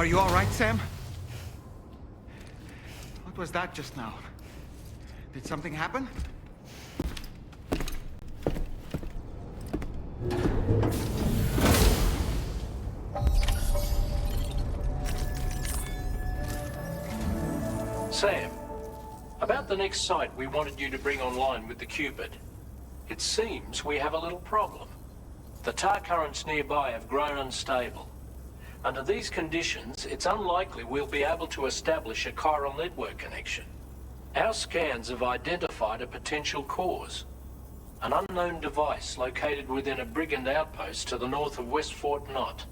you all right, Sam? What was that just now? Did something happen? Sam, about the next site we wanted you to bring online with the Cupid. It seems we have a little problem. The tar currents nearby have grown unstable. Under these conditions, it's unlikely we'll be able to establish a chiral network connection. Our scans have identified a potential cause. An unknown device located within a brigand outpost to the north of West Fort Knott.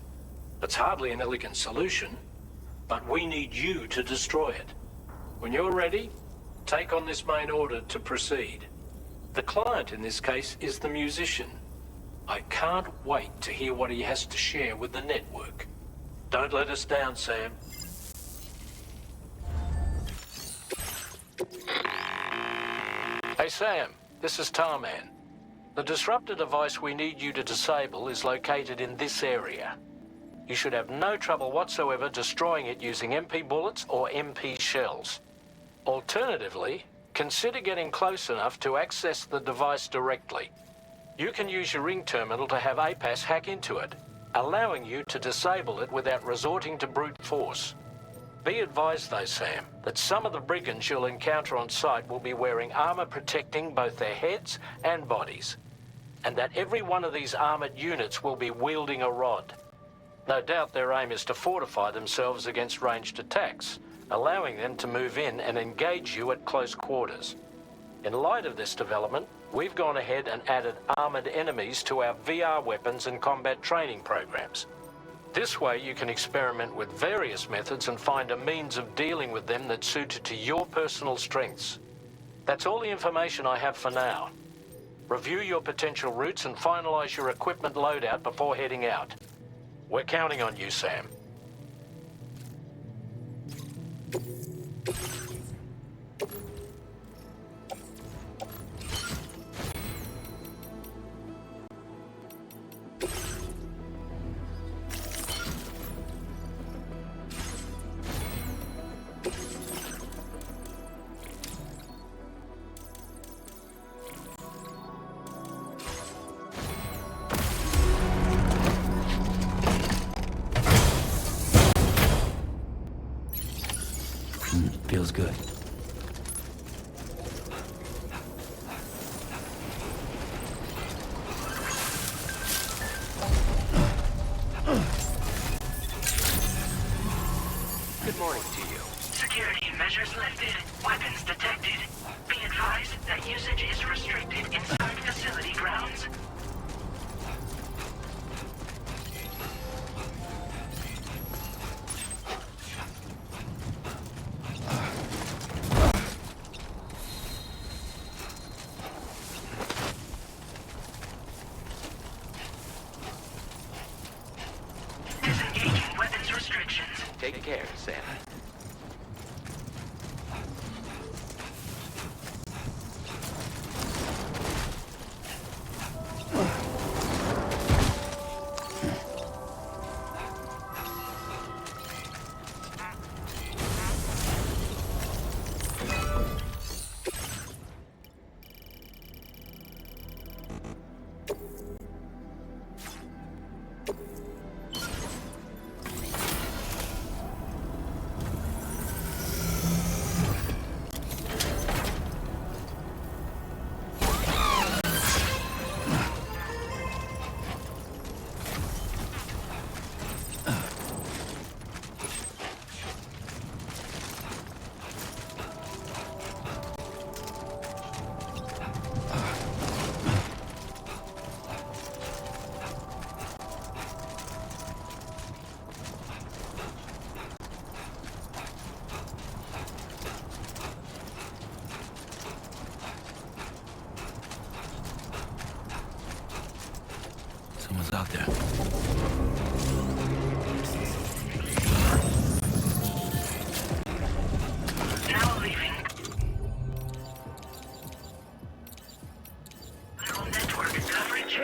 It's hardly an elegant solution, but we need you to destroy it. When you're ready, take on this main order to proceed. The client in this case is the musician. I can't wait to hear what he has to share with the network. Don't let us down, Sam. Hey, Sam. This is Tarman. The disruptor device we need you to disable is located in this area. You should have no trouble whatsoever destroying it using MP bullets or MP shells. Alternatively, consider getting close enough to access the device directly. You can use your ring terminal to have APAS hack into it, allowing you to disable it without resorting to brute force. Be advised though, Sam, that some of the brigands you'll encounter on site will be wearing armor protecting both their heads and bodies, and that every one of these armored units will be wielding a rod. No doubt their aim is to fortify themselves against ranged attacks, allowing them to move in and engage you at close quarters. In light of this development, we've gone ahead and added armored enemies to our VR weapons and combat training programs. This way you can experiment with various methods and find a means of dealing with them that's suited to your personal strengths. That's all the information I have for now. Review your potential routes and finalize your equipment loadout before heading out. We're counting on you, Sam. Feels good. Good morning to you. Security measures lifted. Weapons detected. Be advised that usage is restricted inside facility grounds. Disengaging weapons restrictions. Take care, Sam. Someone's out there. Now leaving. Neural network coverage.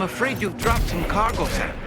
I'm afraid you've dropped some cargo, Sam.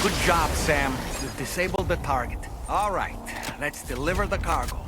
Good job, Sam. You've disabled the target. All right, let's deliver the cargo.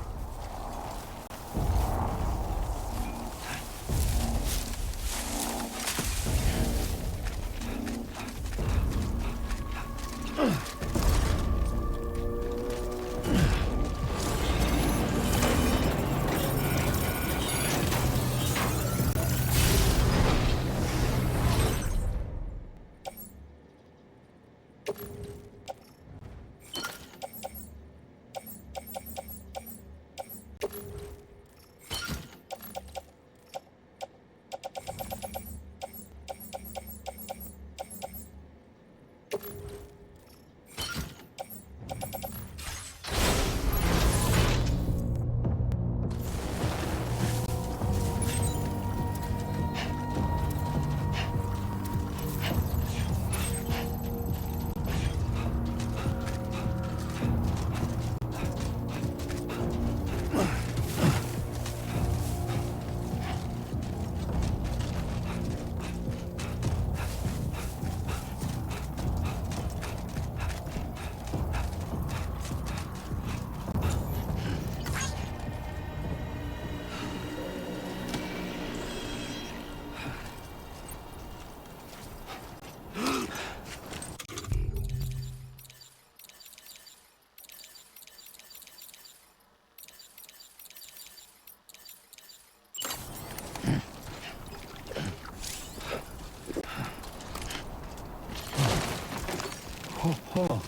Oh.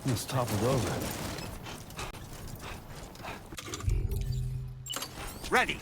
Almost toppled over. Ready.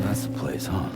That's the place, huh?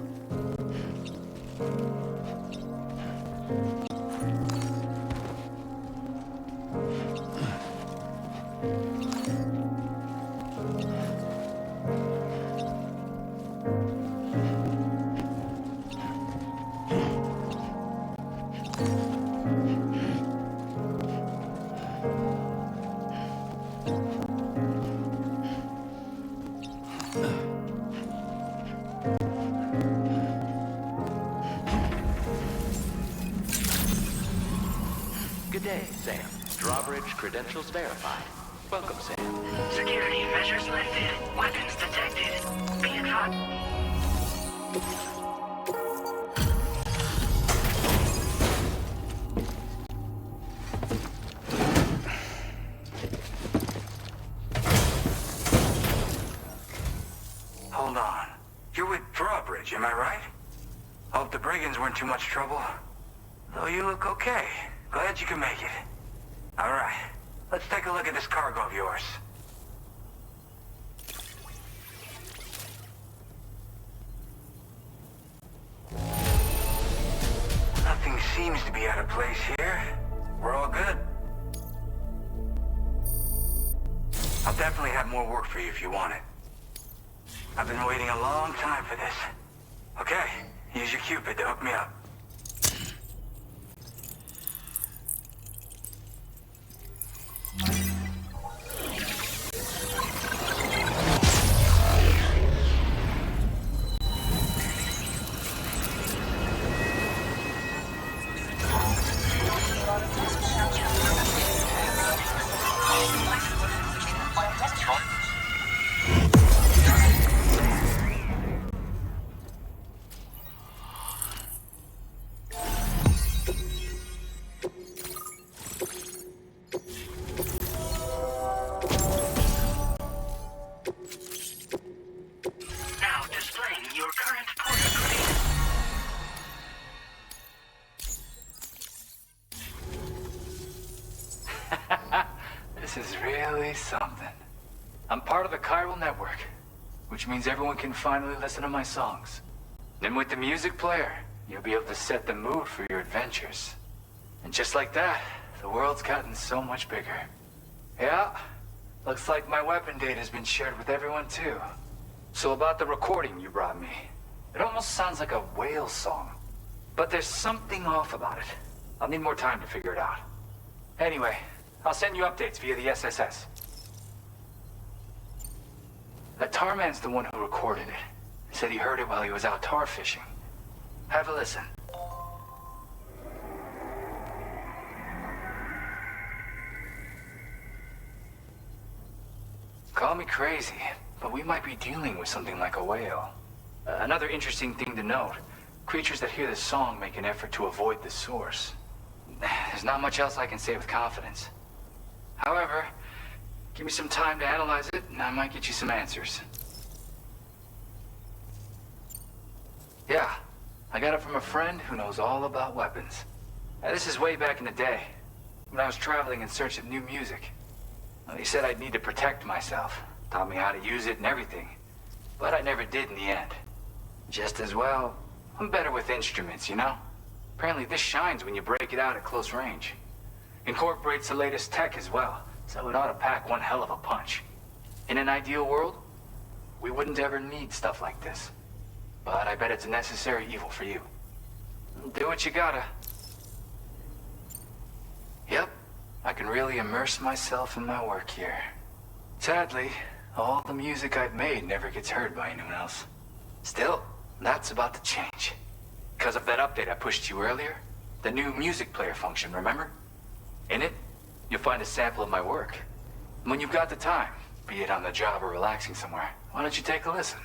Good day, Sam. Drawbridge credentials verified. Welcome, Sam. Security measures lifted. Weapons detected. Be advised. Hold on. You're with Drawbridge, am I right? Hope the brigands weren't too much trouble. Though you look okay. Glad you can make it. Alright, let's take a look at this cargo of yours. Nothing seems to be out of place here. We're all good. I'll definitely have more work for you if you want it. I've been waiting a long time for this. Okay, use your Cupid to hook me up. really something. I'm part of the chiral network, which means everyone can finally listen to my songs. And with the music player, you'll be able to set the mood for your adventures. And just like that, the world's gotten so much bigger. Yeah, looks like my weapon data has been shared with everyone too. So about the recording you brought me, it almost sounds like a whale song. But there's something off about it. I'll need more time to figure it out. Anyway, I'll send you updates via the SSS. That tar man's the one who recorded it. He said he heard it while he was out tar fishing. Have a listen. Call me crazy, but we might be dealing with something like a whale. Another interesting thing to note, creatures that hear this song make an effort to avoid the source. There's not much else I can say with confidence. However, give me some time to analyze it, and I might get you some answers. Yeah, I got it from a friend who knows all about weapons. This is way back in the day, when I was traveling in search of new music. He said I'd need to protect myself, taught me how to use it and everything. But I never did in the end. Just as well, I'm better with instruments, you know? Apparently this shines when you break it out at close range. Incorporates the latest tech as well, so it ought to pack one hell of a punch. In an ideal world, we wouldn't ever need stuff like this. But I bet it's a necessary evil for you. Do what you gotta. Yep, I can really immerse myself in my work here. Sadly, all the music I've made never gets heard by anyone else. Still, that's about to change. Because of that update I pushed you earlier, the new music player function, remember? In it, you'll find a sample of my work. When you've got the time, be it on the job or relaxing somewhere, why don't you take a listen?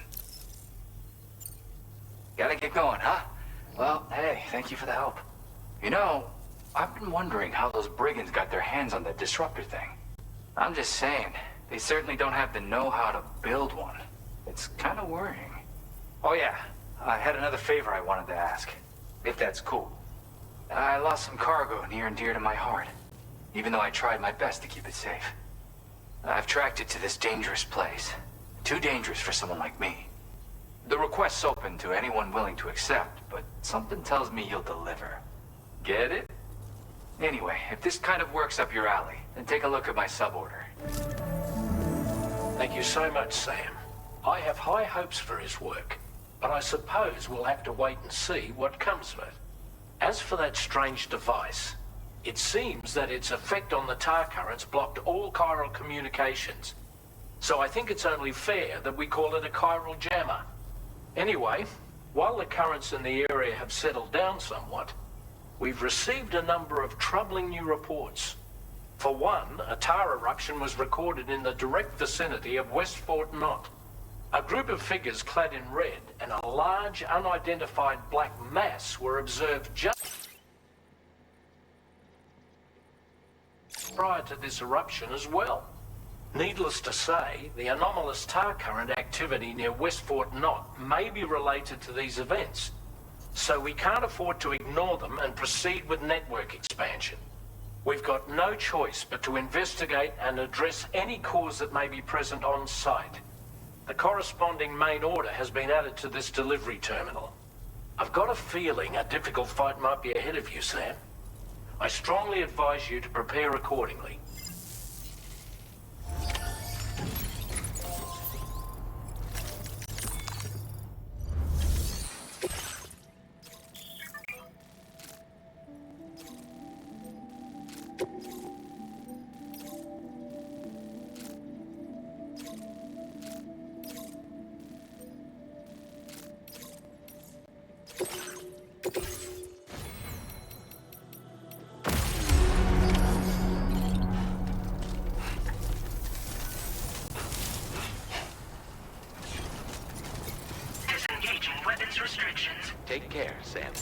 Gotta get going, huh? Well, hey, thank you for the help. You know, I've been wondering how those brigands got their hands on that disruptor thing. I'm just saying, they certainly don't have the know-how to build one. It's kind of worrying. Oh yeah, I had another favor I wanted to ask, if that's cool. I lost some cargo near and dear to my heart, even though I tried my best to keep it safe. I've tracked it to this dangerous place. Too dangerous for someone like me. The request's open to anyone willing to accept, but something tells me you'll deliver. Get it? Anyway, if this kind of works up your alley, then take a look at my suborder. Thank you so much, Sam. I have high hopes for his work, but I suppose we'll have to wait and see what comes of it. As for that strange device, it seems that its effect on the tar currents blocked all chiral communications. So I think it's only fair that we call it a chiral jammer. Anyway, while the currents in the area have settled down somewhat, we've received a number of troubling new reports. For one, a tar eruption was recorded in the direct vicinity of West Fort Knot. A group of figures clad in red and a large unidentified black mass were observed just prior to this eruption as well. Needless to say, the anomalous tar current activity near West Fort Knot may be related to these events, so we can't afford to ignore them and proceed with network expansion. We've got no choice but to investigate and address any cause that may be present on site. The corresponding main order has been added to this delivery terminal. I've got a feeling a difficult fight might be ahead of you, Sam. I strongly advise you to prepare accordingly. Disengaging weapons restrictions. Take care, Sam.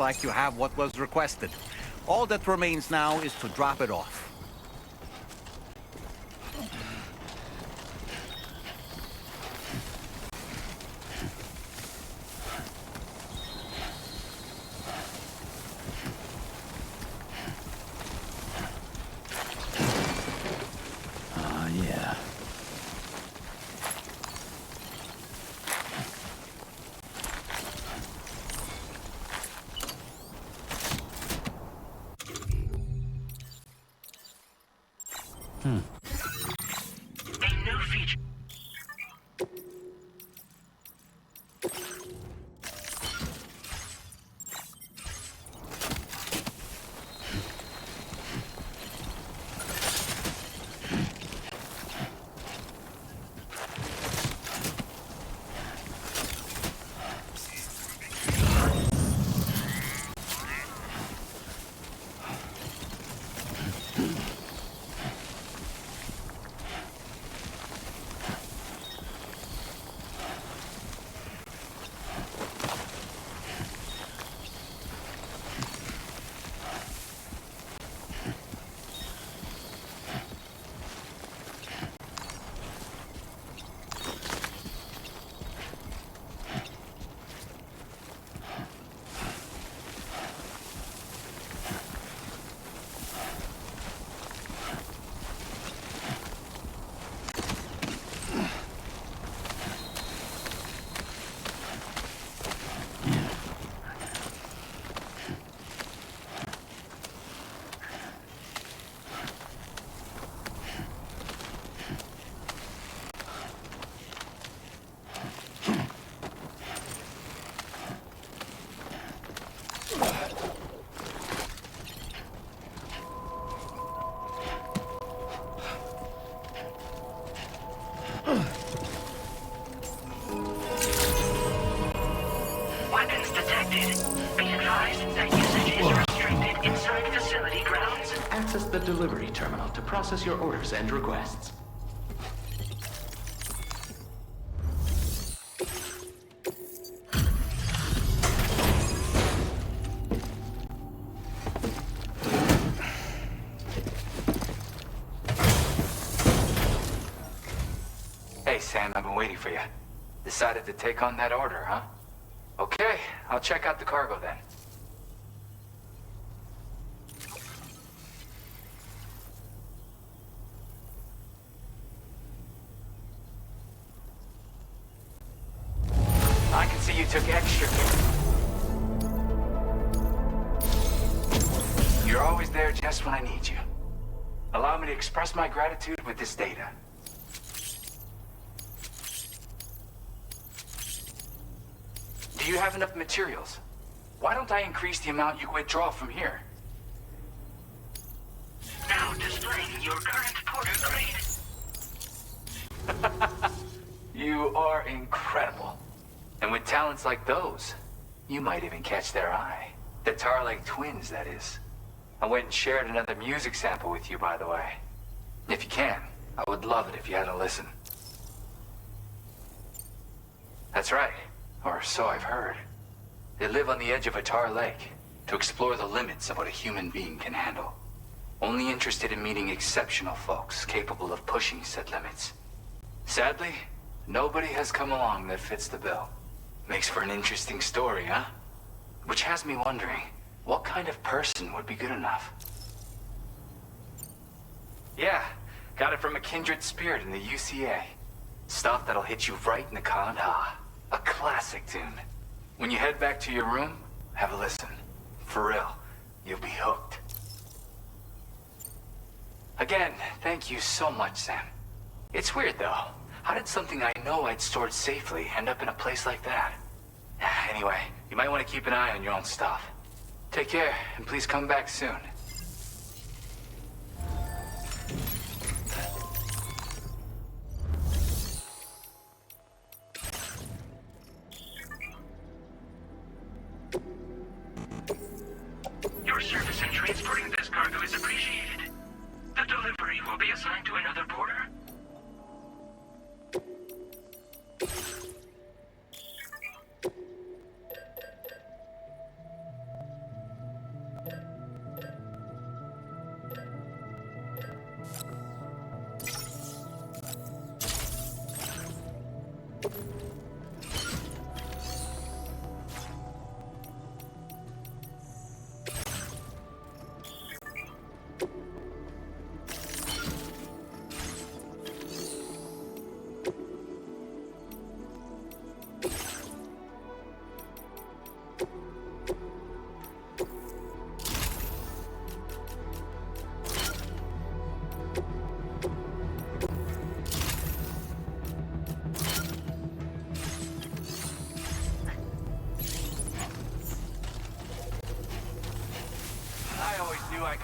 like you have what was requested. All that remains now is to drop it off. Yeah. A new feature. Weapons detected. Be advised that usage is restricted inside facility grounds. Access the delivery terminal to process your orders and requests. Hey, Sam, I've been waiting for you. Decided to take on that order, huh? Okay, I'll check out the cargo then. I can see you took extra care. You're always there just when I need you. Allow me to express my gratitude with this data. Do you have enough materials? Why don't I increase the amount you withdraw from here? Now displaying your current porter grade. You are incredible. And with talents like those, you might even catch their eye. The Tarlake twins, that is. I went and shared another music sample with you, by the way. If you can, I would love it if you had a listen. That's right. Or so I've heard. They live on the edge of a tar lake to explore the limits of what a human being can handle. Only interested in meeting exceptional folks capable of pushing said limits. Sadly, nobody has come along that fits the bill. Makes for an interesting story, huh? Which has me wondering, what kind of person would be good enough? Yeah, got it from a kindred spirit in the UCA. Stuff that'll hit you right in the con. A classic tune. When you head back to your room, have a listen. For real, you'll be hooked. Again, thank you so much, Sam. It's weird, though. How did something I know I'd stored safely end up in a place like that? Anyway, you might want to keep an eye on your own stuff. Take care, and please come back soon. Your service in transporting this cargo is appreciated. The delivery will be assigned to another porter.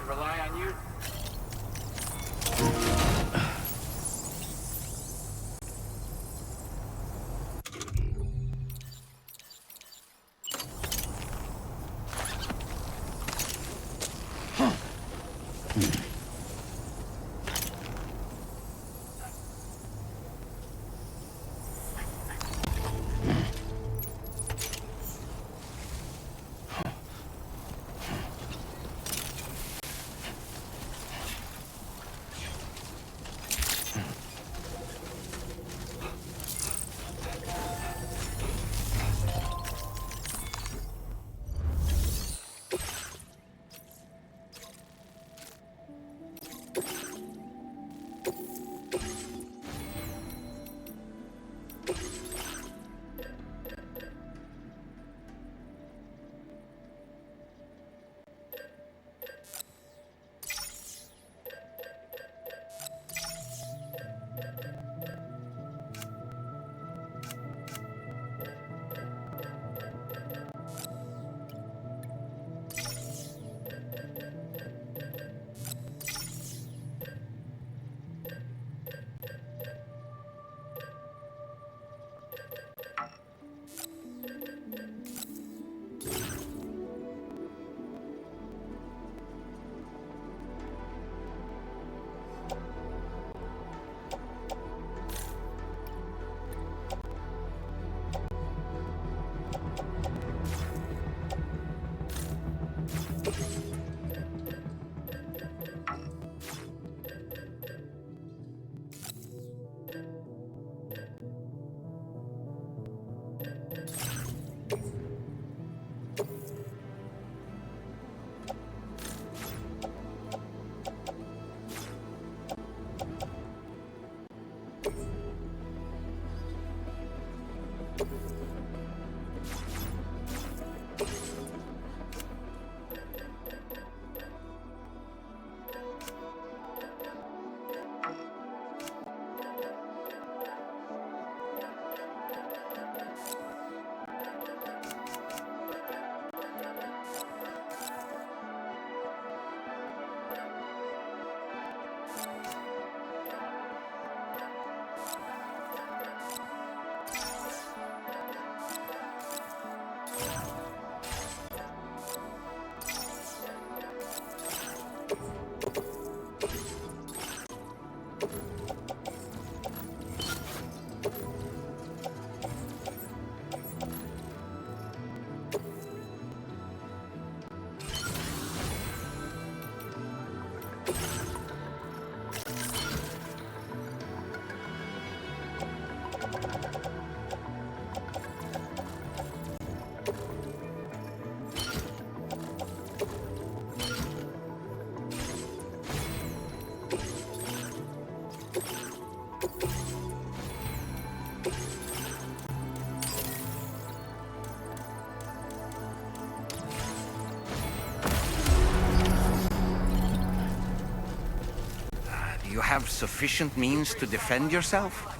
rely on you. Do you have sufficient means to defend yourself?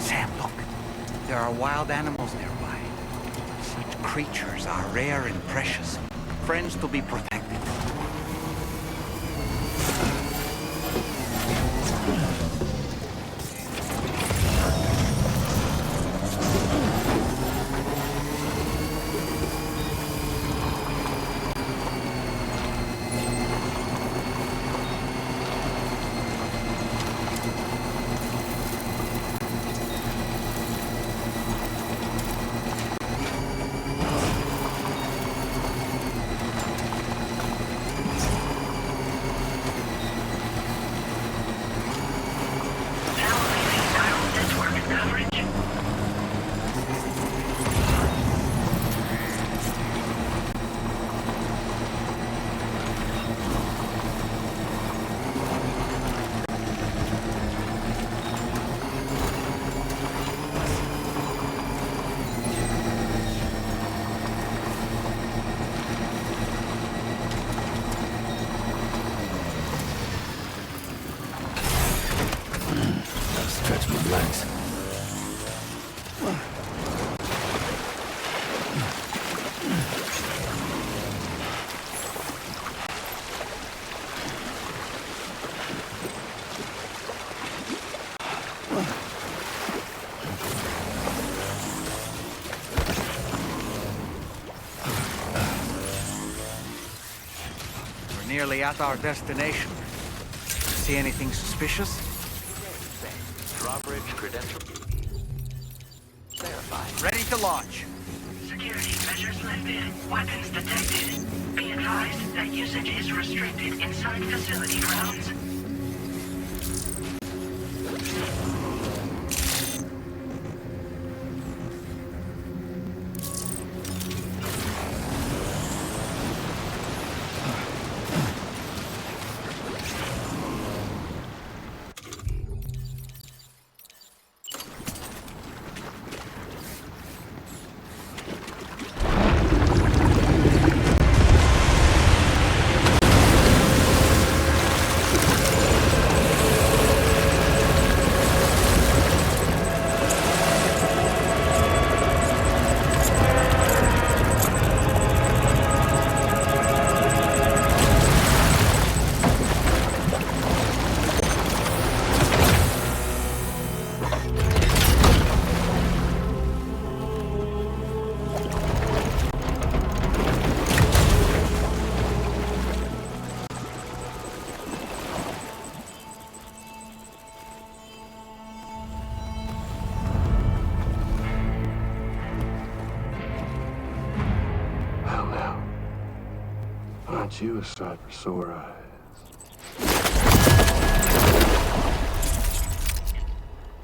Sam, look. There are wild animals nearby. Such creatures are rare and precious. Friends to be protected. Stretch my legs. We're nearly at our destination. See anything suspicious? Drawbridge credential. Verified. Ready to launch. Security measures lifted. Weapons detected. Be advised that usage is restricted inside facility grounds. Aren't you a sight for sore eyes?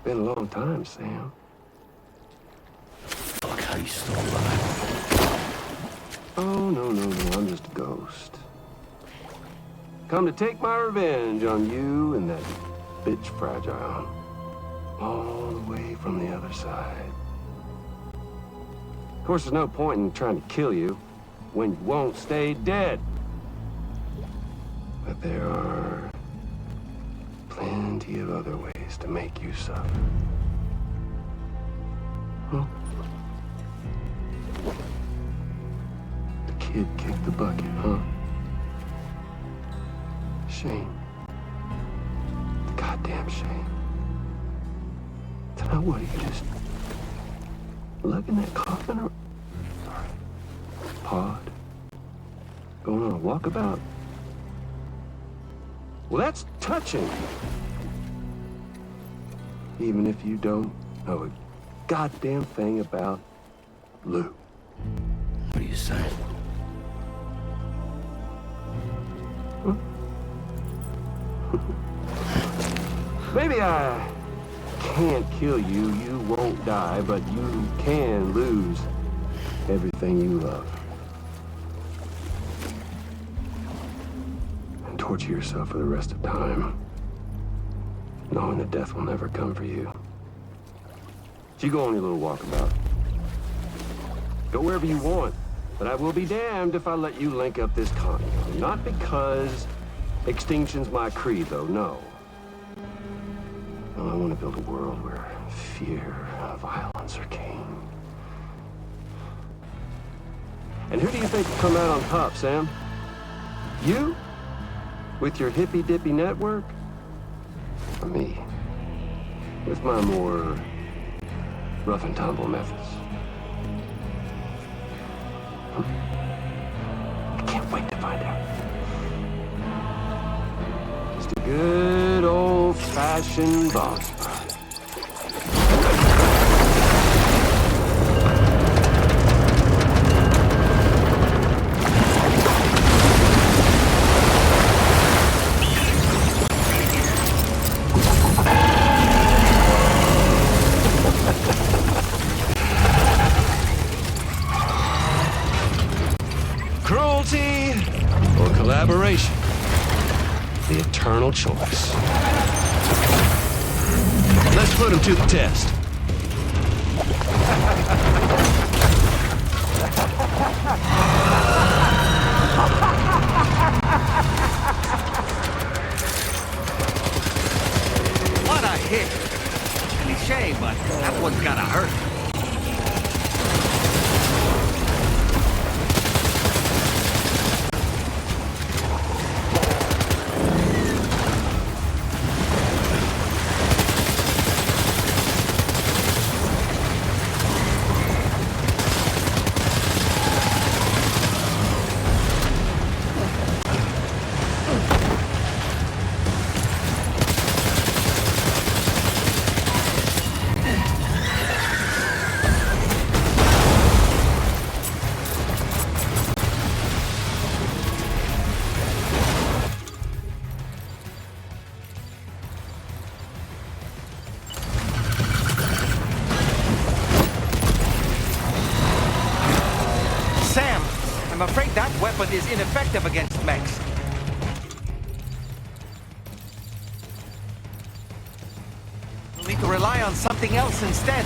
Been a long time, Sam. Fuck, how you still alive? Oh, no, I'm just a ghost. Come to take my revenge on you and that bitch Fragile. All the way from the other side. Of course, there's no point in trying to kill you when you won't stay dead. But there are plenty of other ways. ways to make you suffer. Huh? The kid kicked the bucket, huh? Shame. Goddamn shame. Now what, you just lugging that coffin or pod? Going on a walkabout? Well, that's touching. Even if you don't know a goddamn thing about Lou. What are you saying? Huh? Maybe I can't kill you, you won't die, but you can lose everything you love. And torture yourself for the rest of time, knowing that death will never come for you. So you go on your little walkabout. Go wherever you want, but I will be damned if I let you link up this continent. Not because extinction's my creed, though, no. I want to build a world where fear and violence are king. And who do you think will come out on top, Sam? You? With your hippy-dippy network? Or me? With my more rough and tumble methods? I can't wait to find out. Just a good old-fashioned boss fight. Cruelty or collaboration? The eternal choice. Let's put him to the test. What a hit! Cliche, but that one's gotta hurt. I'm afraid that weapon is ineffective against mechs. We'll need to rely on something else instead.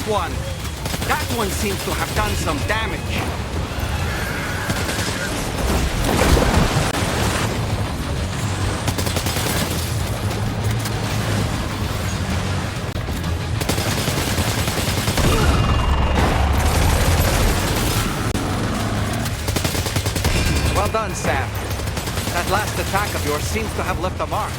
one! That one seems to have done some damage. Well done, Sam. That last attack of yours seems to have left a mark.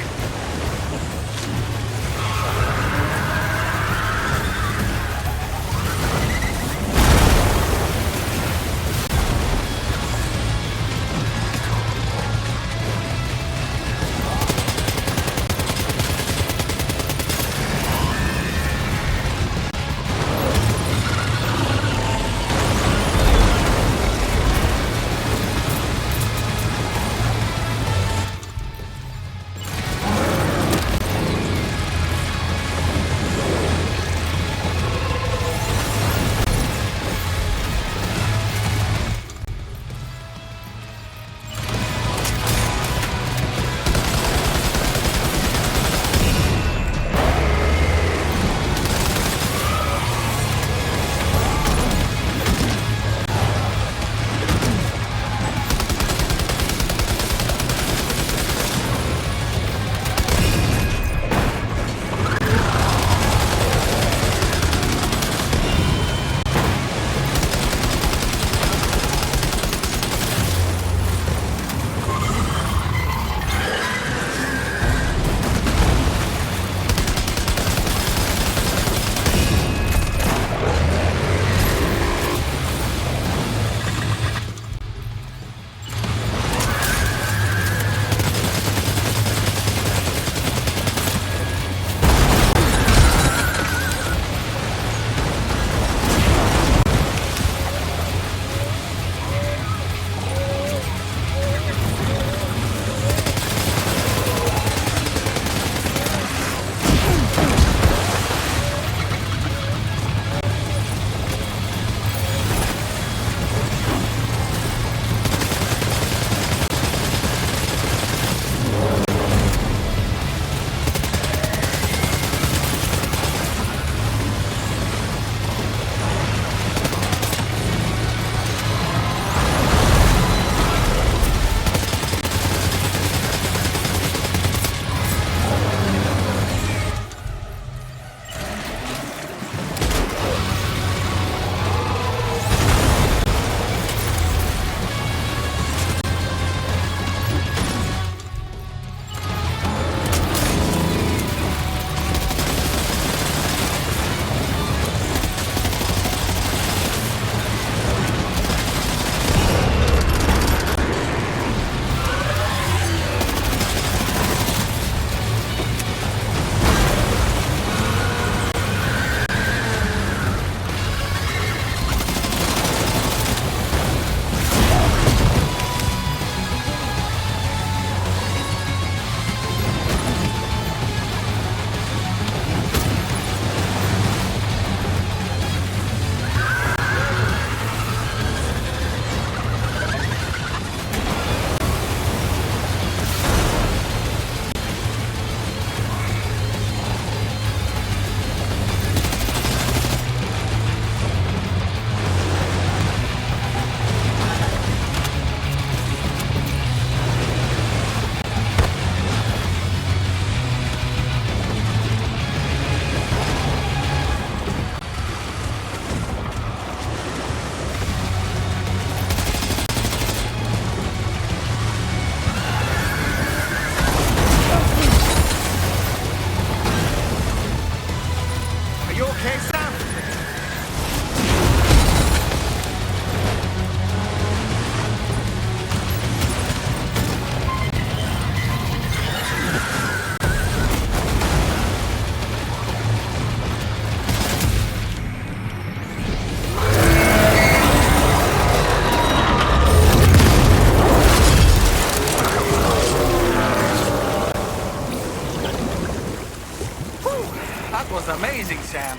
Amazing, Sam.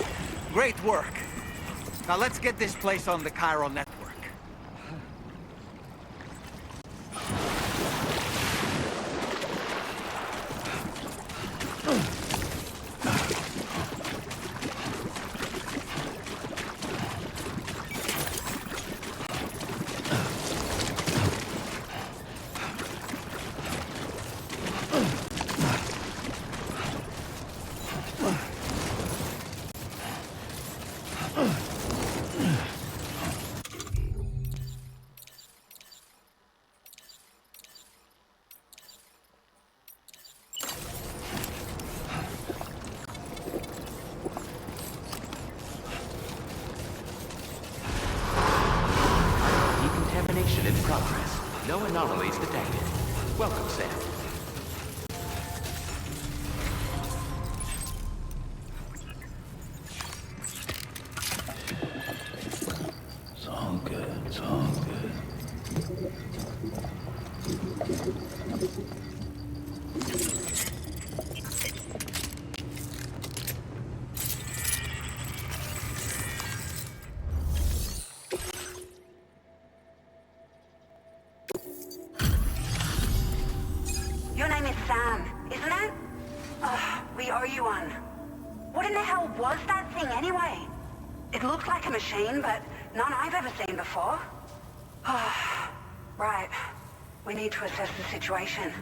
Great work. Now let's get this place on the chiral network. Decontamination in progress. No anomalies detected. Welcome, Sam. It's all good. It's all good. Your name is Sam, isn't it? We owe you one. What in the hell was that thing anyway? It looked like a machine, but none I've ever seen before. Right. We need to assess the situation.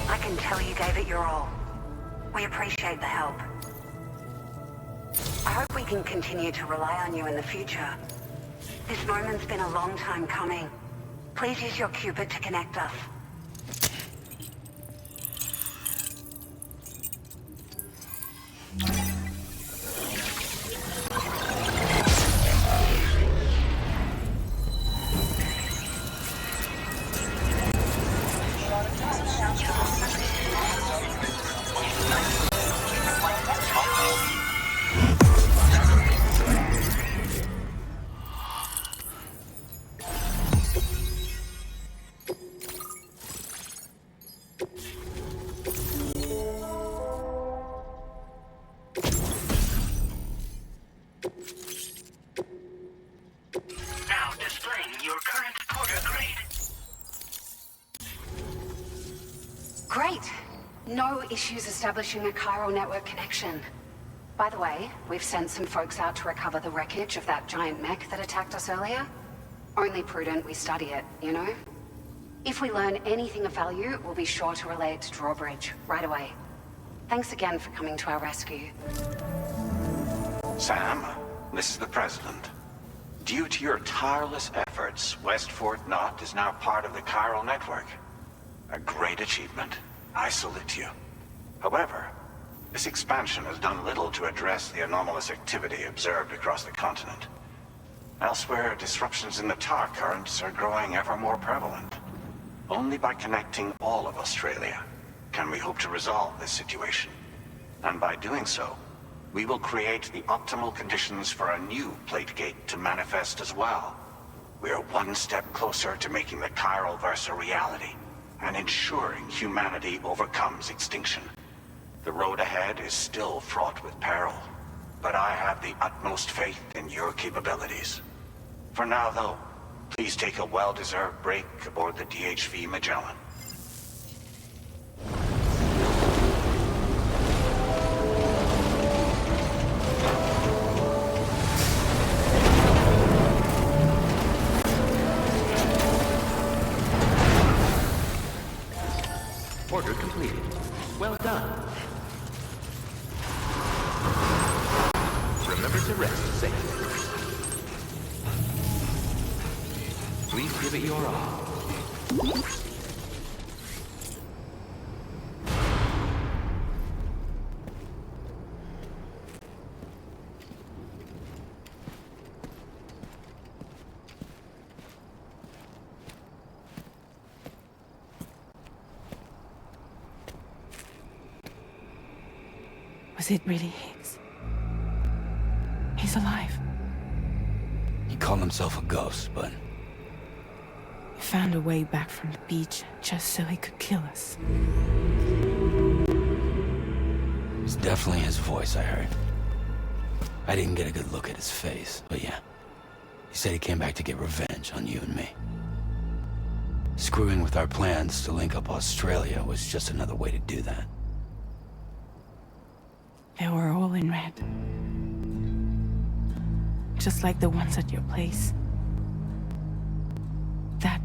I can tell you gave it your all. We appreciate the help. I hope we can continue to rely on you in the future. This moment's been a long time coming. Please use your Cupid to connect us. Now displaying your current Porter grade. Great. No issues establishing a chiral network connection. By the way, we've sent some folks out to recover the wreckage of that giant mech that attacked us earlier. Only prudent we study it, you know? If we learn anything of value, we'll be sure to relay it to Drawbridge right away. Thanks again for coming to our rescue. Sam, this is the President. Due to your tireless efforts, West Fort Knot is now part of the chiral network. A great achievement. I salute you. However, this expansion has done little to address the anomalous activity observed across the continent. Elsewhere, disruptions in the tar currents are growing ever more prevalent. Only by connecting all of Australia can we hope to resolve this situation. And by doing so, we will create the optimal conditions for a new plate gate to manifest as well. We are one step closer to making the chiral verse a reality and ensuring humanity overcomes extinction. The road ahead is still fraught with peril, but I have the utmost faith in your capabilities. For now, though, please take a well-deserved break aboard the DHV Magellan. Order completed. Well done. Remember to rest safely. Please give it your all. Was it really Higgs? He's alive. He called himself a ghost, but He found a way back from the beach just so he could kill us. it was definitely his voice I heard. I didn't get a good look at his face, but yeah. He said he came back to get revenge on you and me. Screwing with our plans to link up Australia was just another way to do that. They were all in red. Just like the ones at your place. That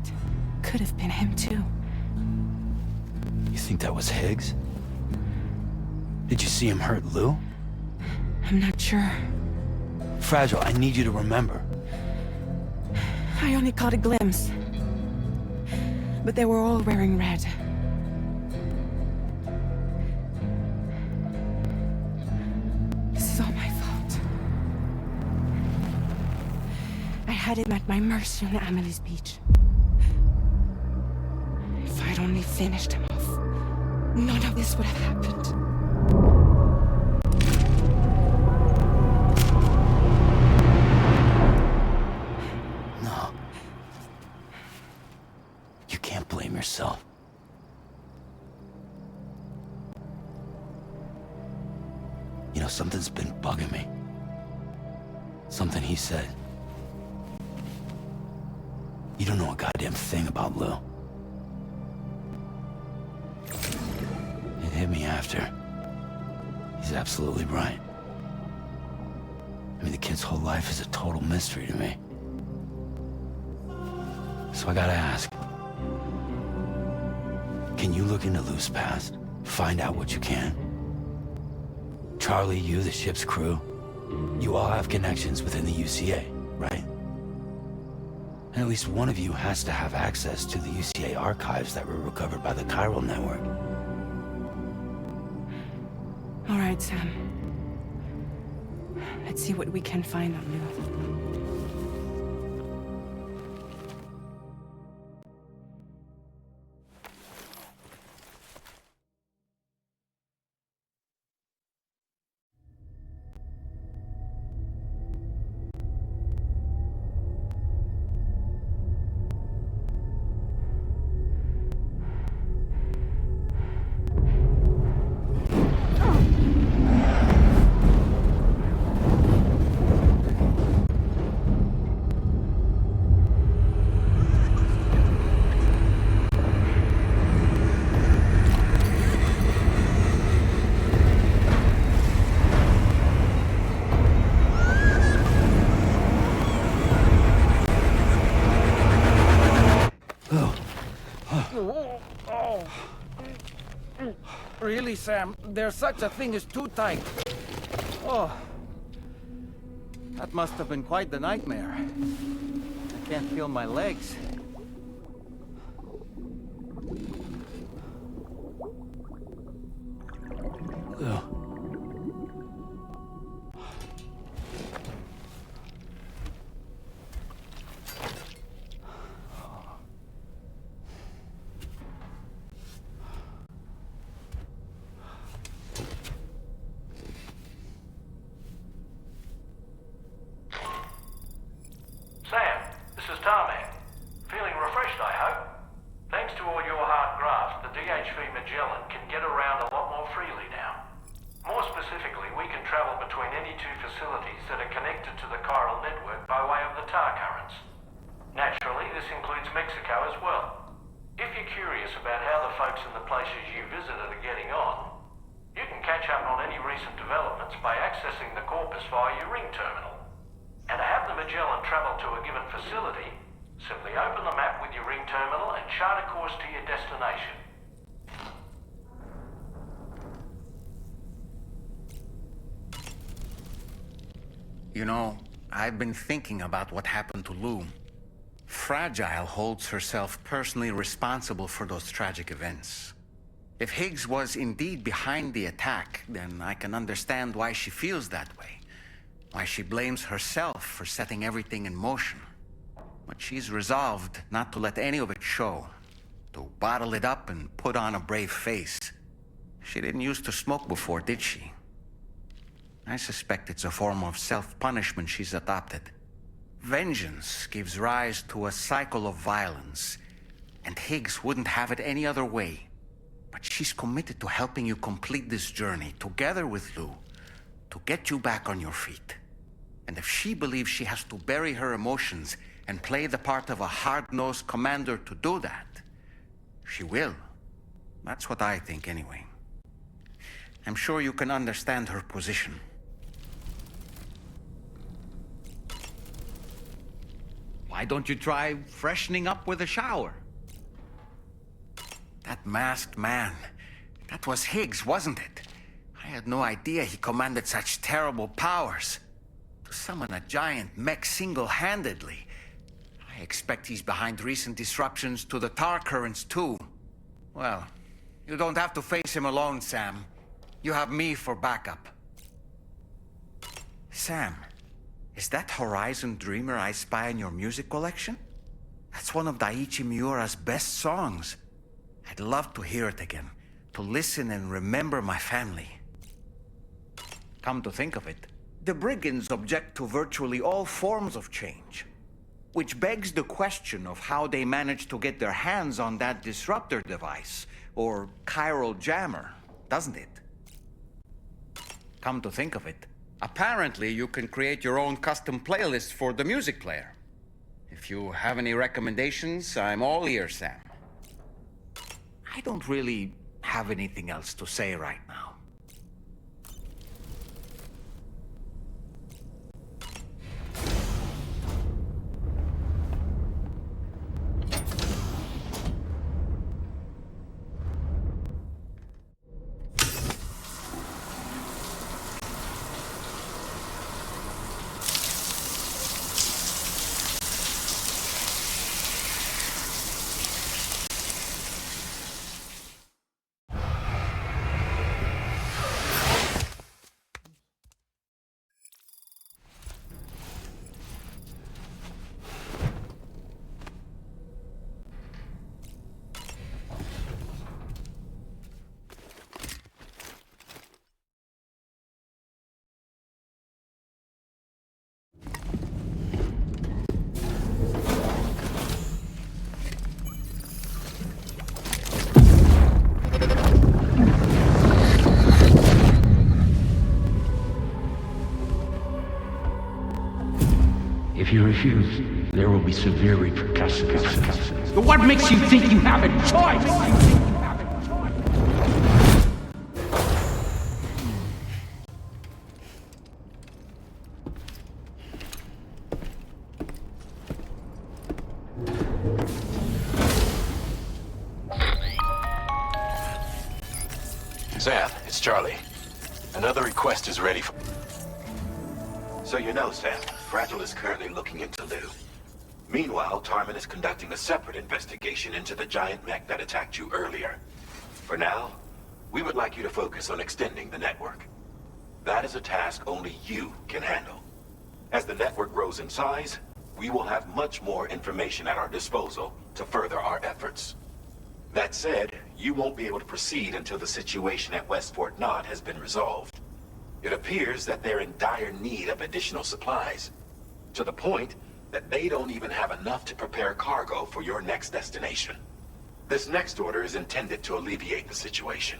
could have been him too. You think that was Higgs? Did you see him hurt Lou? I'm not sure. Fragile, I need you to remember. I only caught a glimpse. But they were all wearing red. This is all my fault. I had him at my mercy on Amelie's beach. If I'd only finished him off, none of this would have happened. No. You can't blame yourself. You know, something's been bugging me. Something he said. You don't know a goddamn thing about Lou. It hit me after. He's absolutely right. I mean, the kid's whole life is a total mystery to me. So I gotta ask. Can you look into Lou's past? Find out what you can? Charlie, you, the ship's crew, you all have connections within the UCA, right? And at least one of you has to have access to the UCA archives that were recovered by the Chiral Network. All right, Sam. Let's see what we can find on Lou. Really, Sam? There's such a thing as too tight. Oh. That must have been quite the nightmare. I can't feel my legs. Lou. Sam, this is Tarman. Feeling refreshed, I hope? Thanks to all your hard graft, the DHV Magellan can get around a lot more freely now. More specifically, we can travel between any two facilities that are connected to the chiral network by way of the tar currents. Naturally, this includes Mexico as well. If you're curious about how the folks in the places you visited are getting on, you can catch up on any recent developments by accessing the Corpus via your ring terminal. And to have the Magellan travel to a given facility, simply open the map with your ring terminal and chart a course to your destination. You know, I've been thinking about what happened to Lou. Fragile holds herself personally responsible for those tragic events. If Higgs was indeed behind the attack, then I can understand why she feels that way. Why she blames herself for setting everything in motion. But she's resolved not to let any of it show. To bottle it up and put on a brave face. She didn't used to smoke before, did she? I suspect it's a form of self-punishment she's adopted. Vengeance gives rise to a cycle of violence, and Higgs wouldn't have it any other way. But she's committed to helping you complete this journey, together with Lou, to get you back on your feet. And if she believes she has to bury her emotions and play the part of a hard-nosed commander to do that, she will. That's what I think, anyway. I'm sure you can understand her position. Why don't you try freshening up with a shower? That masked man, that was Higgs, wasn't it? I had no idea he commanded such terrible powers. To summon a giant mech single-handedly, I expect he's behind recent disruptions to the tar currents too. Well, you don't have to face him alone, Sam. You have me for backup. Sam, is that Horizon Dreamer I spy in your music collection? That's one of Daiichi Miura's best songs. I'd love to hear it again, to listen and remember my family. Come to think of it, the Brigands object to virtually all forms of change. Which begs the question of how they managed to get their hands on that disruptor device, or chiral jammer, doesn't it? Come to think of it, apparently you can create your own custom playlist for the music player. If you have any recommendations, I'm all ears, Sam. I don't really have anything else to say right now. If you refuse, there will be severe repercussions. But what makes you think you have a choice? Sam, it's Charlie. Another request is ready for... So you know, Sam, Fragile is currently looking into Lou. Meanwhile, Tarman is conducting a separate investigation into the giant mech that attacked you earlier. For now, we would like you to focus on extending the network. That is a task only you can handle. As the network grows in size, we will have much more information at our disposal to further our efforts. That said, you won't be able to proceed until the situation at West Fort Knott has been resolved. It appears that they're in dire need of additional supplies, to the point that they don't even have enough to prepare cargo for your next destination. This next order is intended to alleviate the situation.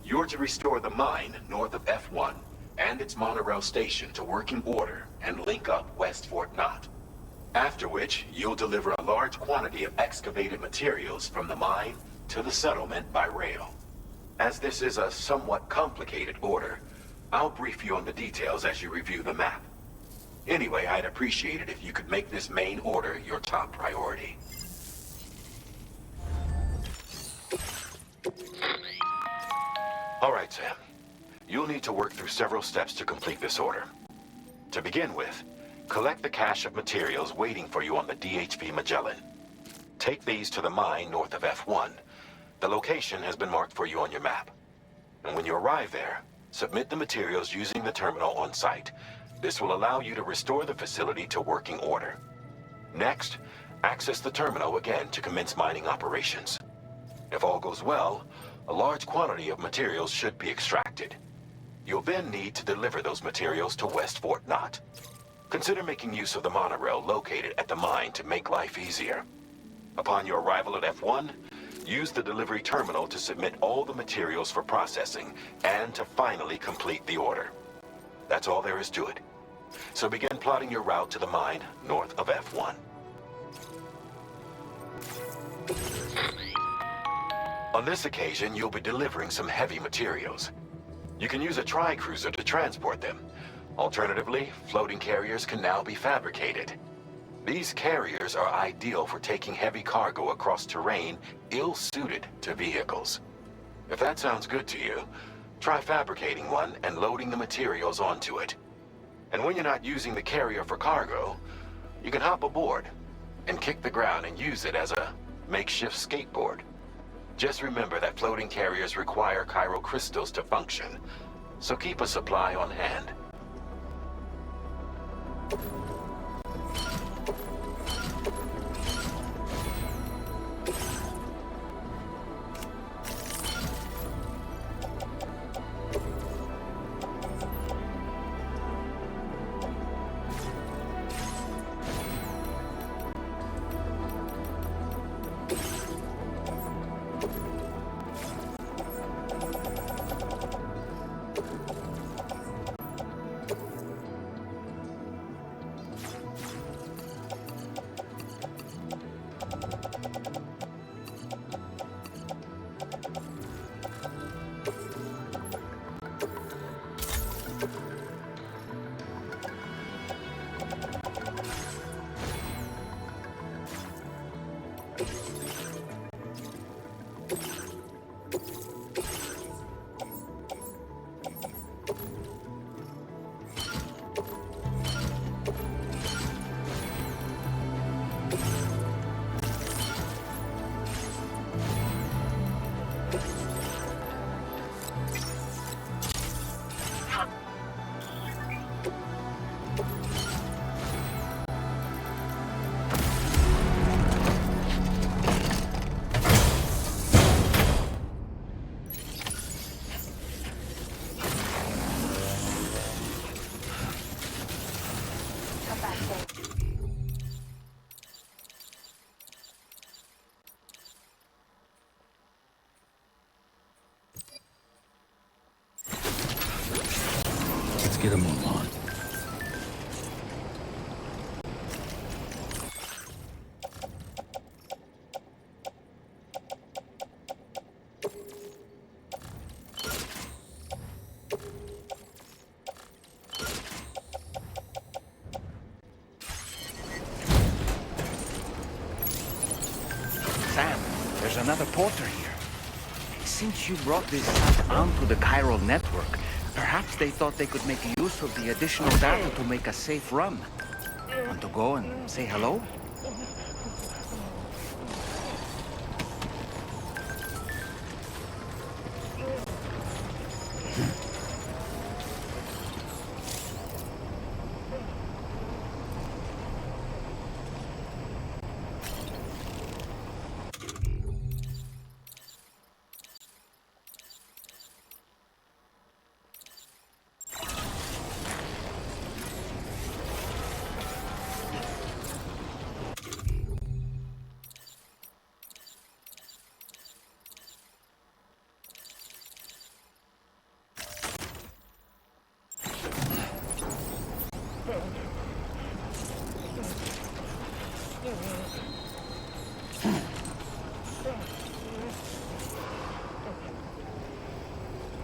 You're to restore the mine north of F1 and its monorail station to working order and link up West Fort Knott. After which, you'll deliver a large quantity of excavated materials from the mine to the settlement by rail. As this is a somewhat complicated order, I'll brief you on the details as you review the map. Anyway, I'd appreciate it if you could make this main order your top priority. All right, Sam. You'll need to work through several steps to complete this order. To begin with, collect the cache of materials waiting for you on the DHP Magellan. Take these to the mine north of F1. The location has been marked for you on your map. And when you arrive there, submit the materials using the terminal on site. This will allow you to restore the facility to working order. Next, access the terminal again to commence mining operations. If all goes well, a large quantity of materials should be extracted. You'll then need to deliver those materials to West Fort Knott. Consider making use of the monorail located at the mine to make life easier. Upon your arrival at F1, use the delivery terminal to submit all the materials for processing and to finally complete the order. That's all there is to it. So begin plotting your route to the mine north of F1. On this occasion, you'll be delivering some heavy materials. You can use a tri-cruiser to transport them. Alternatively, floating carriers can now be fabricated. These carriers are ideal for taking heavy cargo across terrain ill-suited to vehicles. If that sounds good to you, try fabricating one and loading the materials onto it. And when you're not using the carrier for cargo, you can hop aboard and kick the ground and use it as a makeshift skateboard. Just remember that floating carriers require chiral crystals to function, so keep a supply on hand. Get a move on. Sam, there's another porter here. Since you brought this site onto the chiral network, perhaps they thought they could make use of the additional data to make a safe run. Want to go and say hello?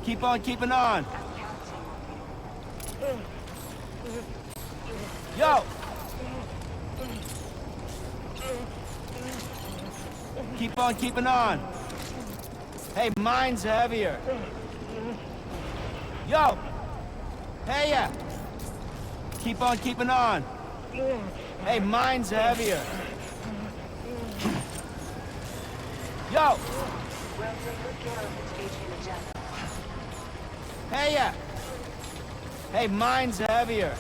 Keep on keeping on. Yo! Keep on keeping on. Hey, mine's heavier. Yo! Hey, yeah! Keep on keeping on. Hey, mine's heavier. Yo! Hey, yeah! Hey, mine's heavier.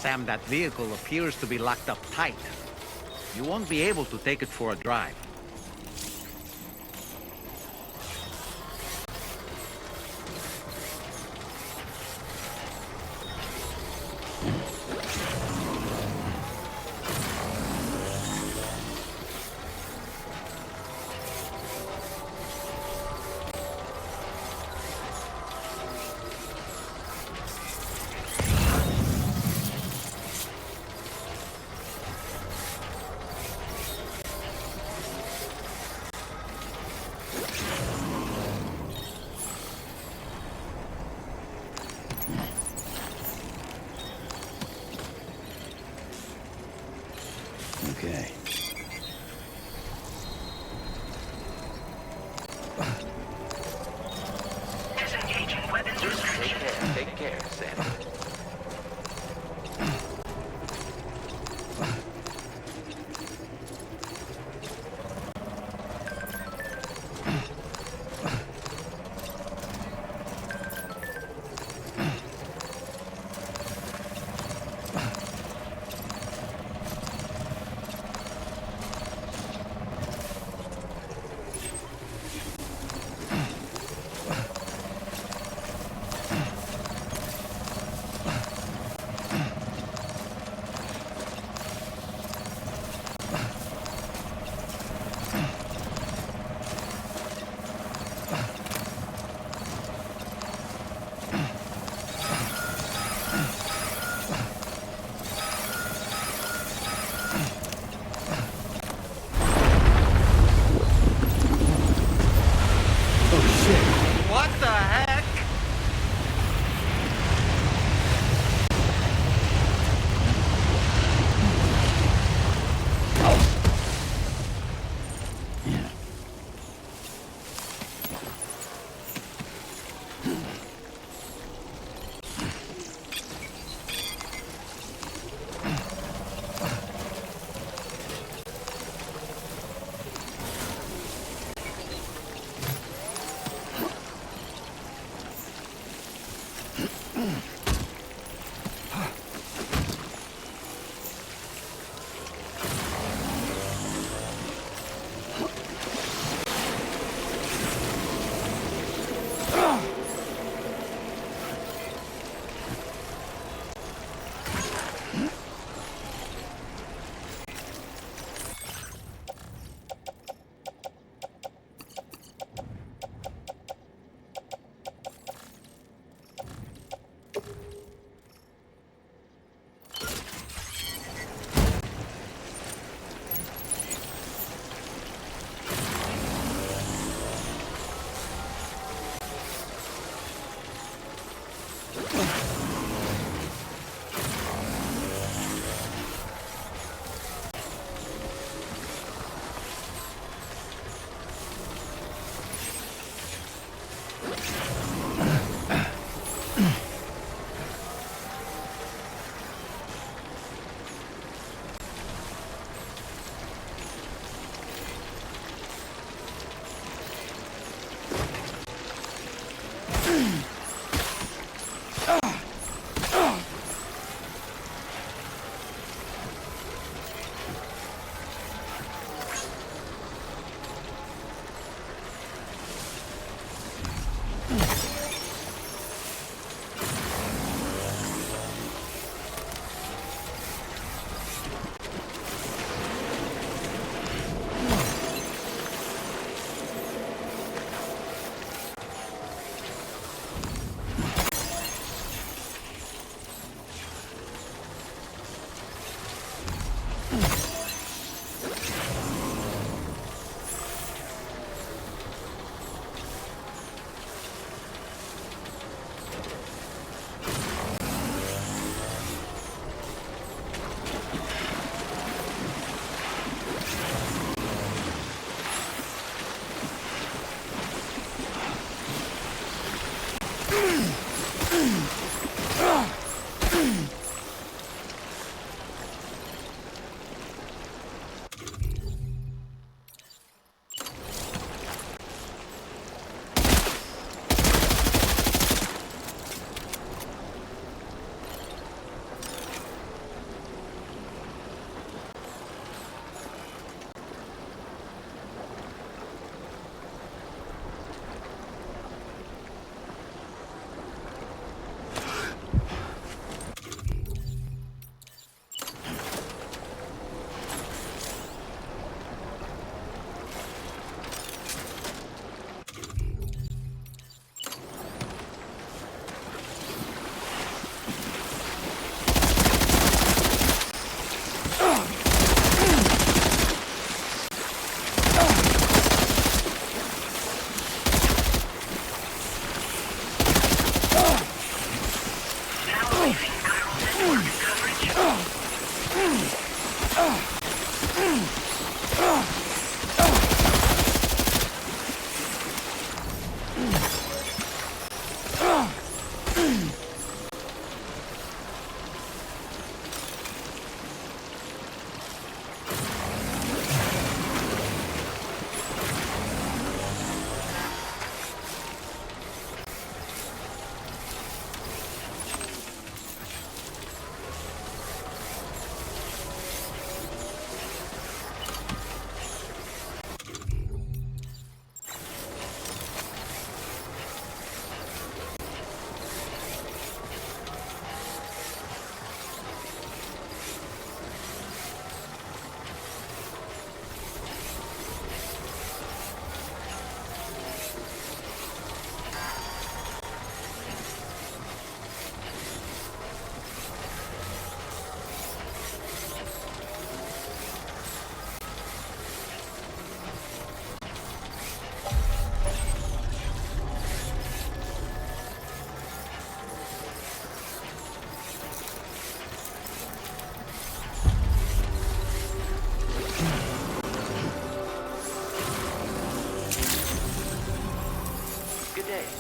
Sam, that vehicle appears to be locked up tight. You won't be able to take it for a drive. Okay. Disengaging weapons restriction. Take care, Sam.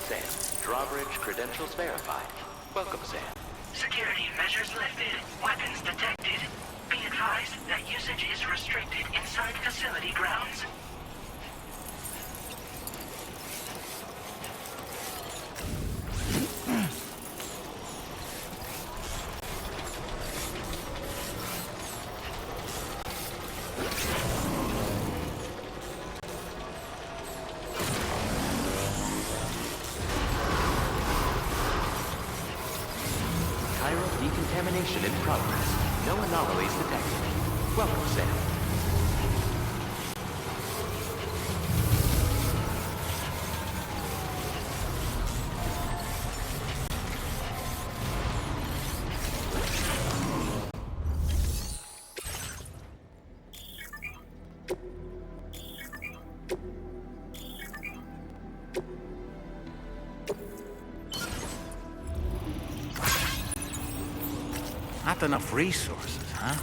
Sam. Drawbridge credentials verified. Welcome, Sam. Security measures lifted. Weapons detected. Be advised that usage is restricted inside facility grounds. Chiral decontamination in progress. No anomalies detected. Welcome, Sam. Not enough resources, huh?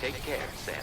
Take care, Sam.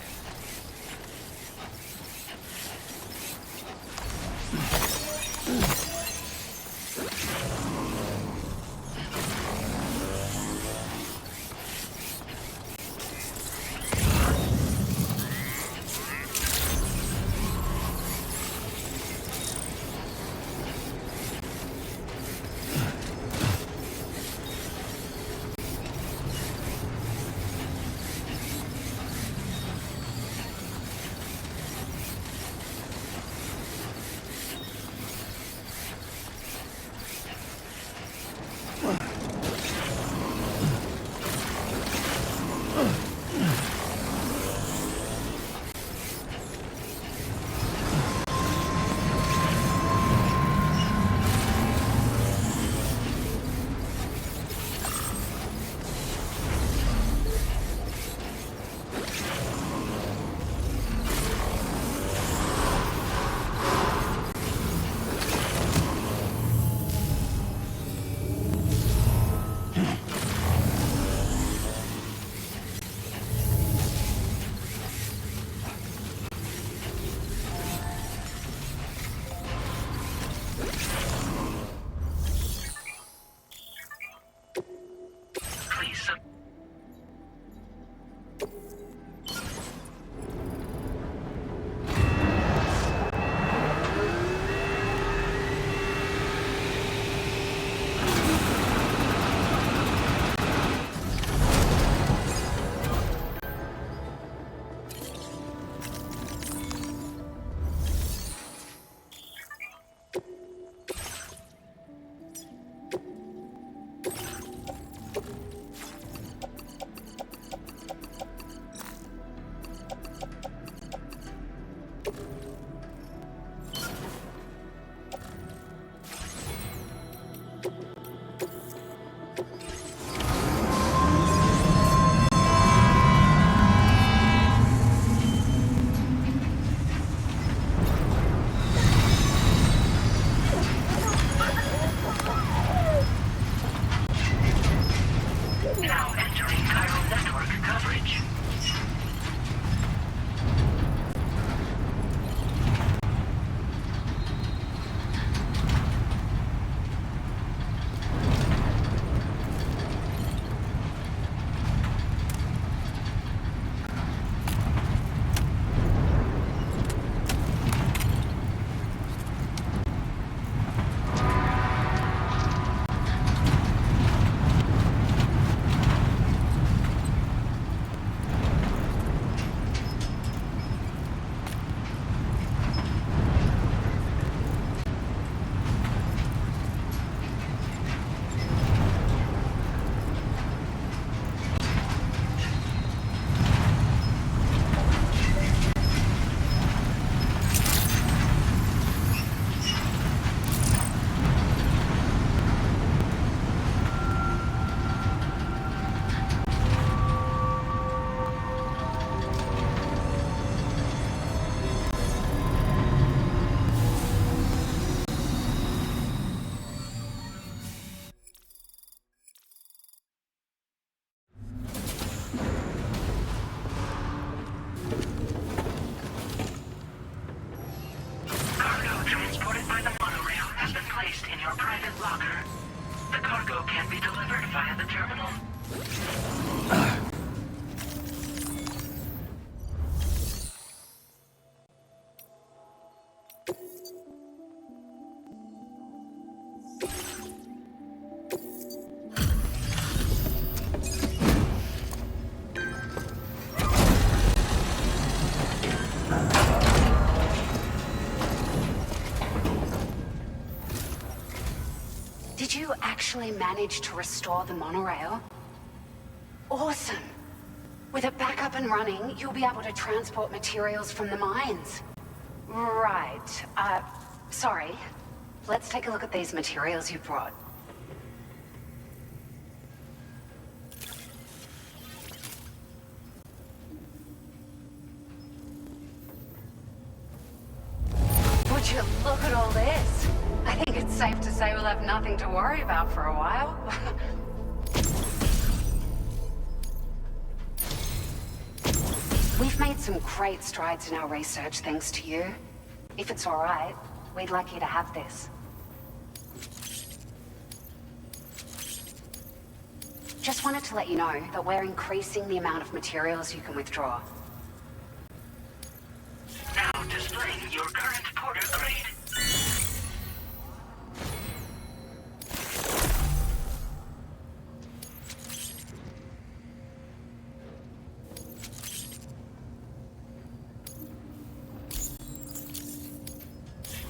locker. The cargo can be delivered via the terminal. Did you actually manage to restore the monorail? Awesome! With it back up and running, you'll be able to transport materials from the mines. Right. Sorry. Let's take a look at these materials you brought. Would you look at all this? I think it's safe to say we'll have nothing to worry about for a while. We've made some great strides in our research thanks to you. If it's all right, we'd like you to have this. Just wanted to let you know that we're increasing the amount of materials you can withdraw. Now displaying your current porter grade.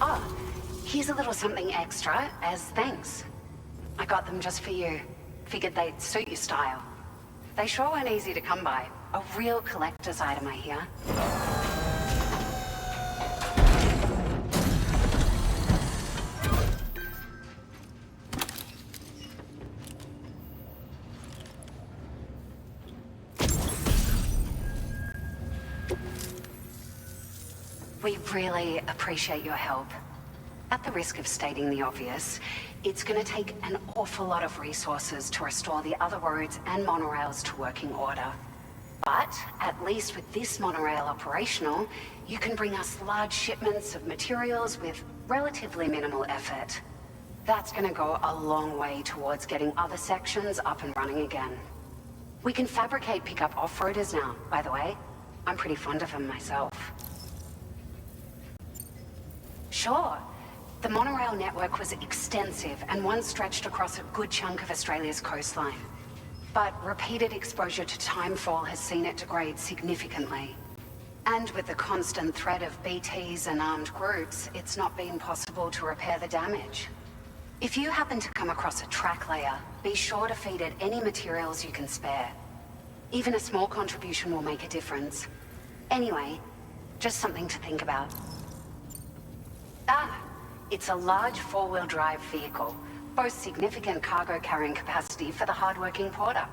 Oh, here's a little something extra as thanks. I got them just for you. Figured they'd suit your style. They sure weren't easy to come by. A real collector's item, I hear. We really appreciate your help. At the risk of stating the obvious, it's going to take an awful lot of resources to restore the other roads and monorails to working order. But at least with this monorail operational, you can bring us large shipments of materials with relatively minimal effort. That's going to go a long way towards getting other sections up and running again. We can fabricate pickup off-roaders now, by the way. I'm pretty fond of them myself. Sure. The monorail network was extensive and one stretched across a good chunk of Australia's coastline. But repeated exposure to timefall has seen it degrade significantly. And with the constant threat of BTs and armed groups, it's not been possible to repair the damage. If you happen to come across a track layer, be sure to feed it any materials you can spare. Even a small contribution will make a difference. Anyway, just something to think about. It's a large four-wheel drive vehicle, boasts significant cargo carrying capacity for the hard-working porter.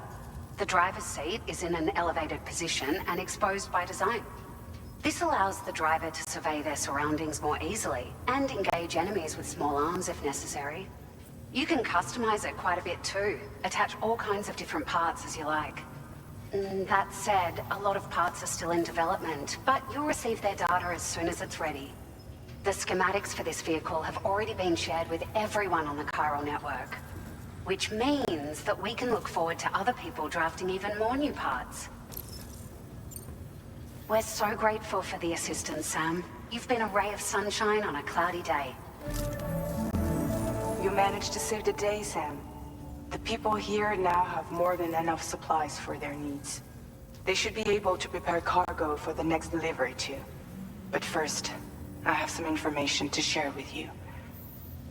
The driver's seat is in an elevated position and exposed by design. This allows the driver to survey their surroundings more easily and engage enemies with small arms if necessary. You can customize it quite a bit too, attach all kinds of different parts as you like. That said, a lot of parts are still in development, but you'll receive their data as soon as it's ready. The schematics for this vehicle have already been shared with everyone on the Chiral network, which means that we can look forward to other people drafting even more new parts. We're so grateful for the assistance, Sam. You've been a ray of sunshine on a cloudy day. You managed to save the day, Sam. The people here now have more than enough supplies for their needs. They should be able to prepare cargo for the next delivery too. But first, I have some information to share with you.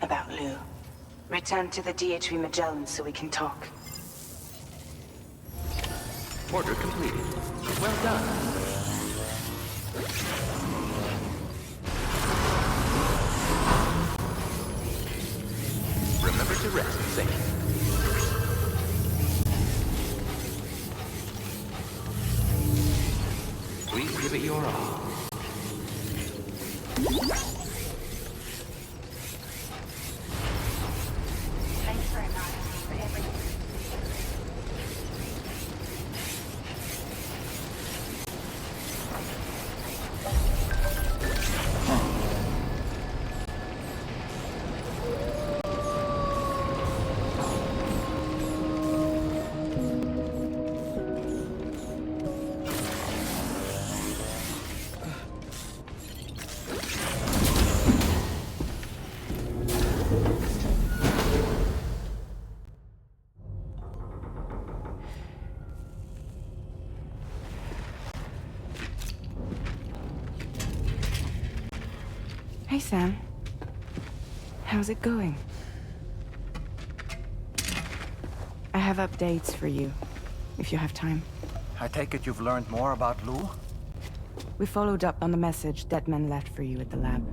About Lou. Return to the DHV Magellan so we can talk. Order completed. Well done. Remember to rest, Saint. Please give it your all. Thanks very much for everything. Sam. How's it going? I have updates for you, if you have time. I take it you've learned more about Lou? We followed up on the message Deadman left for you at the lab.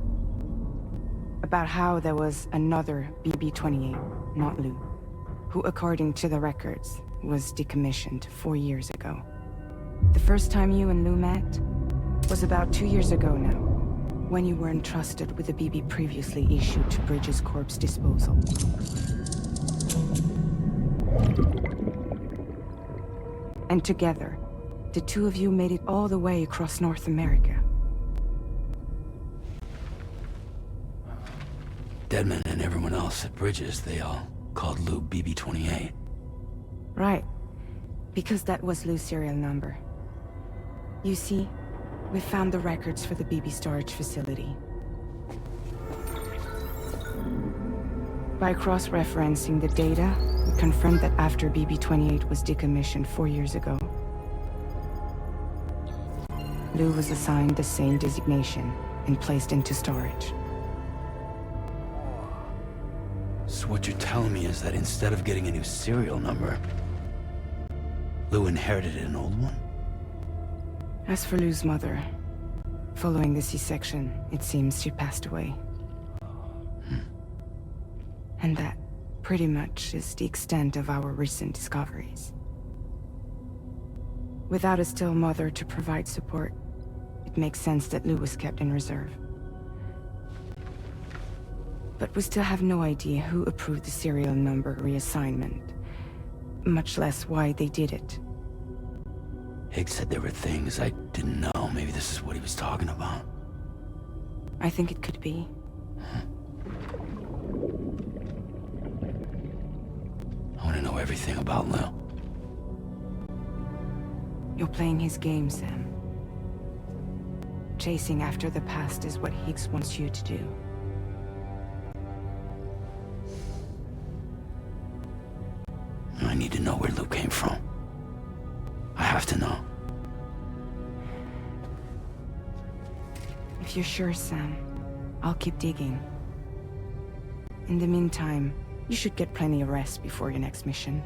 About how there was another BB-28, not Lou, who, according to the records, was decommissioned 4 years ago. The first time you and Lou met was about 2 years ago now, when you were entrusted with the BB previously issued to Bridges Corp's disposal. And together, the two of you made it all the way across North America. Deadman and everyone else at Bridges, they all called Lou BB-28. Right. Because that was Lou's serial number. You see, we found the records for the BB storage facility. By cross-referencing the data, we confirmed that after BB-28 was decommissioned 4 years ago, Lou was assigned the same designation and placed into storage. So what you're telling me is that instead of getting a new serial number, Lou inherited an old one? As for Lou's mother, following the C-section, it seems she passed away. And that, pretty much, is the extent of our recent discoveries. Without a still mother to provide support, it makes sense that Lou was kept in reserve. But we still have no idea who approved the serial number reassignment, much less why they did it. Higgs said there were things I didn't know. Maybe this is what he was talking about. I think it could be. I want to know everything about Lou. You're playing his game, Sam. Chasing after the past is what Higgs wants you to do. I need to know where Lou came from. I have to know. If you're sure, Sam, I'll keep digging. In the meantime, you should get plenty of rest before your next mission.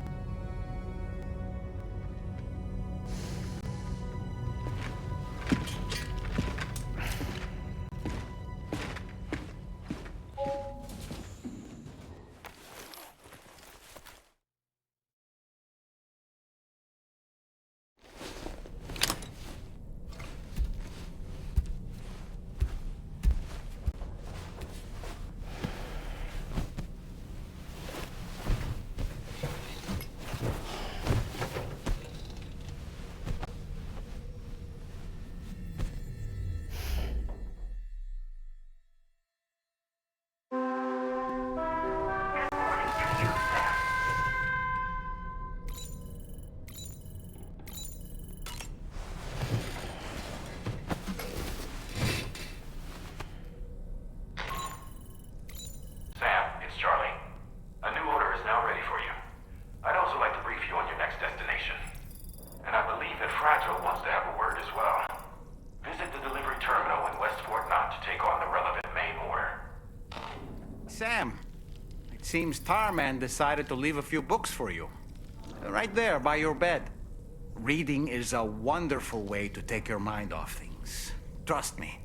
Sam, it seems Tarman decided to leave a few books for you. Right there, by your bed. Reading is a wonderful way to take your mind off things. Trust me.